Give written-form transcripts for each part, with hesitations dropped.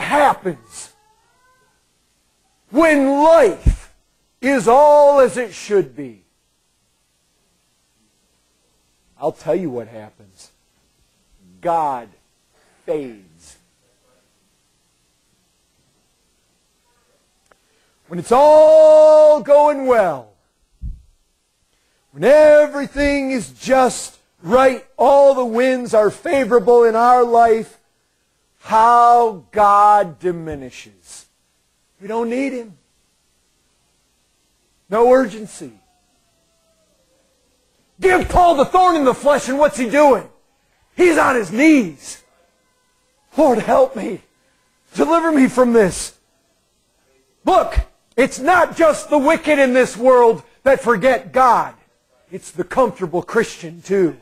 happens when life is all as it should be? I'll tell you what happens. God fades. When it's all going well, when everything is just right, all the winds are favorable in our life, how God diminishes. We don't need Him. No urgency. Give Paul the thorn in the flesh, and what's he doing? He's on his knees. Lord, help me. Deliver me from this. Look, it's not just the wicked in this world that forget God. It's the comfortable Christian too.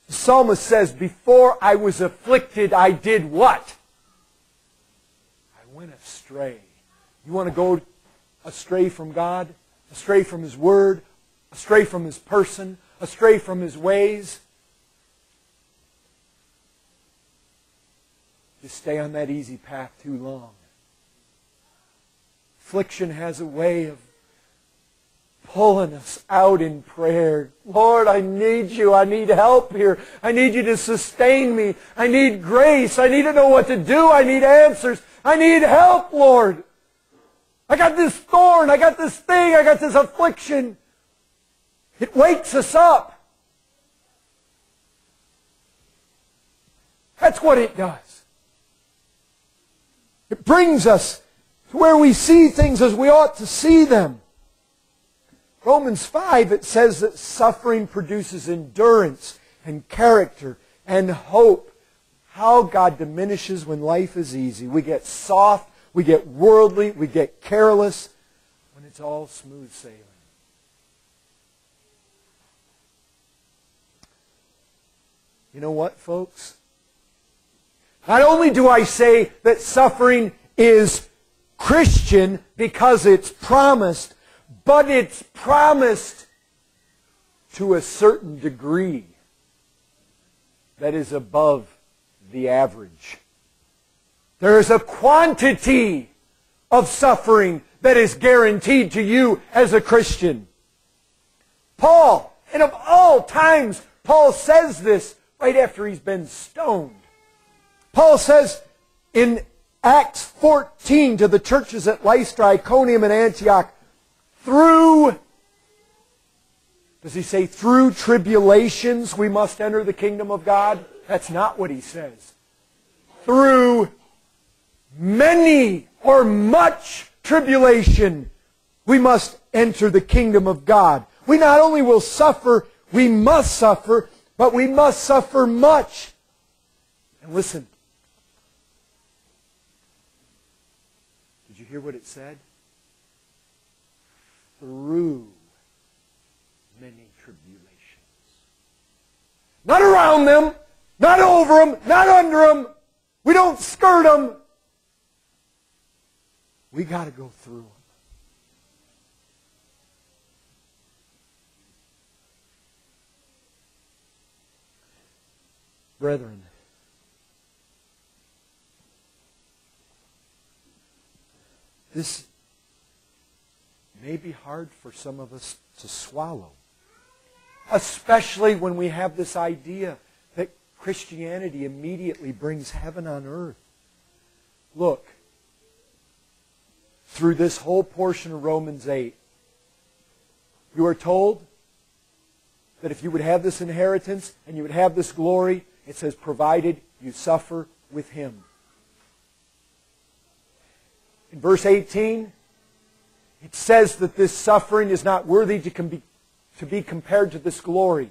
The psalmist says, before I was afflicted, I did what? I went astray. You want to go astray from God? Astray from His Word? Astray from His person? Astray from His ways? Just stay on that easy path too long. Affliction has a way of pulling us out in prayer. Lord, I need You. I need help here. I need You to sustain me. I need grace. I need to know what to do. I need answers. I need help, Lord. I got this thorn. I got this thing. I got this affliction. It wakes us up. That's what it does. It brings us to where we see things as we ought to see them. Romans 5, it says that suffering produces endurance and character and hope. How God diminishes when life is easy. We get soft, we get worldly, we get careless when it's all smooth sailing. You know what, folks? Not only do I say that suffering is Christian because it's promised, but it's promised to a certain degree that is above the average. There is a quantity of suffering that is guaranteed to you as a Christian. Paul, and of all times, Paul says this right after he's been stoned. Paul says in Acts 14 to the churches at Lystra, Iconium, and Antioch, does he say through tribulations we must enter the kingdom of God? That's not what he says. Through many or much tribulation we must enter the kingdom of God. We not only will suffer, we must suffer, but we must suffer much. And listen, did you hear what it said? Through many tribulations. Not around them, not over them, not under them. We don't skirt them. We got to go through them. Brethren, this may be hard for some of us to swallow, especially when we have this idea that Christianity immediately brings heaven on earth. Look, through this whole portion of Romans 8, you are told that if you would have this inheritance and you would have this glory, it says, provided you suffer with Him. In verse 18, it says that this suffering is not worthy to be compared to this glory.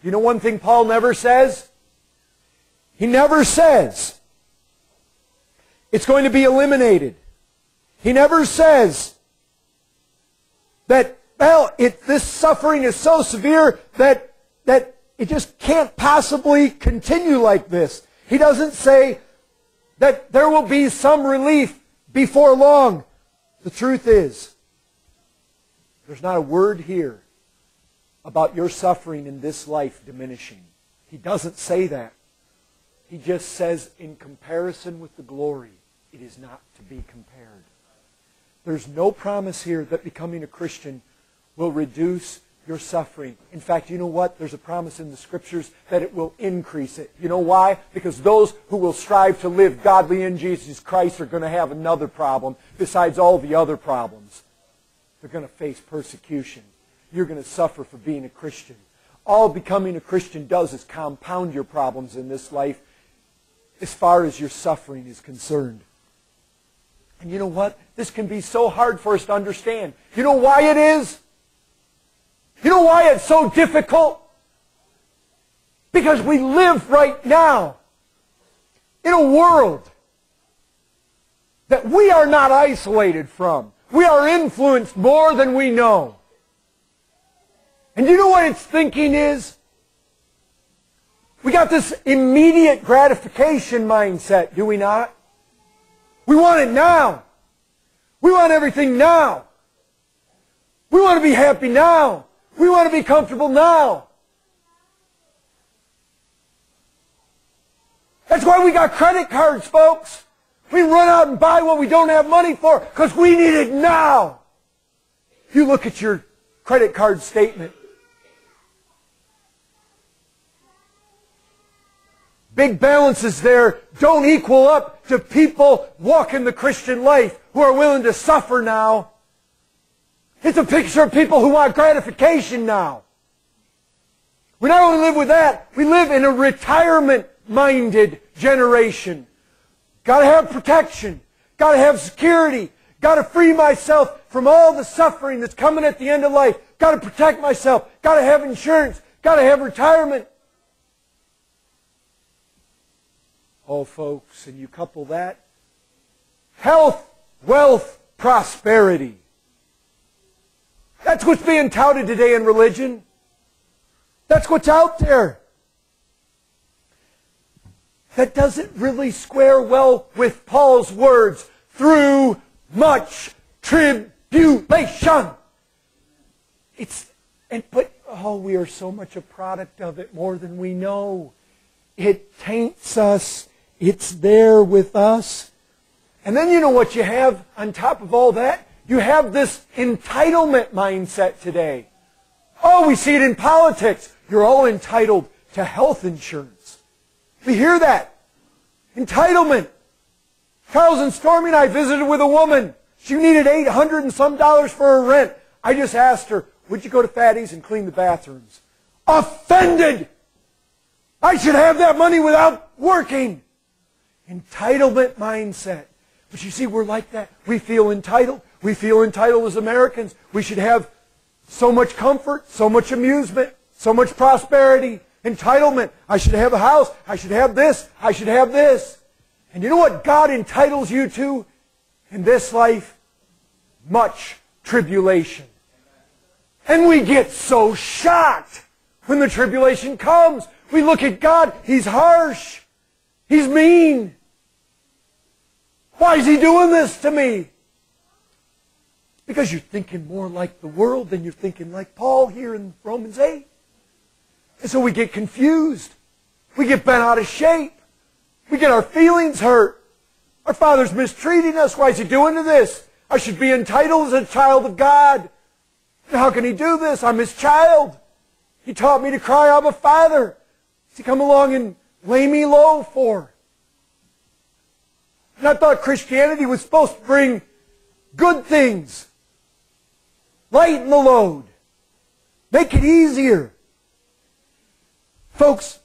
You know one thing Paul never says? He never says it's going to be eliminated. He never says that, well, this suffering is so severe that it just can't possibly continue like this. He doesn't say that there will be some relief before long. The truth is, there's not a word here about your suffering in this life diminishing. He doesn't say that. He just says, in comparison with the glory, it is not to be compared. There's no promise here that becoming a Christian will reduce your suffering. In fact, you know what? There's a promise in the Scriptures that it will increase it. You know why? Because those who will strive to live godly in Jesus Christ are going to have another problem besides all the other problems. They're going to face persecution. You're going to suffer for being a Christian. All becoming a Christian does is compound your problems in this life as far as your suffering is concerned. And you know what? This can be so hard for us to understand. You know why it is? You know why it's so difficult? Because we live right now in a world that we are not isolated from. We are influenced more than we know. And you know what its thinking is? We got this immediate gratification mindset, do we not? We want it now. We want everything now. We want to be happy now. We want to be comfortable now. That's why we got credit cards, folks. We run out and buy what we don't have money for because we need it now. You look at your credit card statement. Big balances there don't equal up to people walking the Christian life who are willing to suffer now. It's a picture of people who want gratification now. We not only live with that, we live in a retirement-minded generation. Got to have protection. Got to have security. Got to free myself from all the suffering that's coming at the end of life. Got to protect myself. Got to have insurance. Got to have retirement. Oh, folks, and you couple that. Health, wealth, prosperity. That's what's being touted today in religion. That's what's out there. That doesn't really square well with Paul's words, through much tribulation. We are so much a product of it more than we know. It taints us. It's there with us. And then you know what you have on top of all that? You have this entitlement mindset today. Oh, we see it in politics. You're all entitled to health insurance. We hear that. Entitlement. Charles and Stormy and I visited with a woman. She needed $800 and some for her rent. I just asked her, would you go to Fatty's and clean the bathrooms? Offended! I should have that money without working. Entitlement mindset. But you see, we're like that. We feel entitled. We feel entitled as Americans. We should have so much comfort, so much amusement, so much prosperity. Entitlement. I should have a house. I should have this. I should have this. And you know what God entitles you to in this life? Much tribulation. And we get so shocked when the tribulation comes. We look at God. He's harsh. He's mean. Why is He doing this to me? Because you're thinking more like the world than you're thinking like Paul here in Romans 8. And so we get confused. We get bent out of shape. We get our feelings hurt. Our Father's mistreating us. Why is He doing this? I should be entitled as a child of God. And how can He do this? I'm His child. He taught me to cry, Abba, Father. Does He come along and lay me low for? And I thought Christianity was supposed to bring good things. Lighten the load. Make it easier. Folks,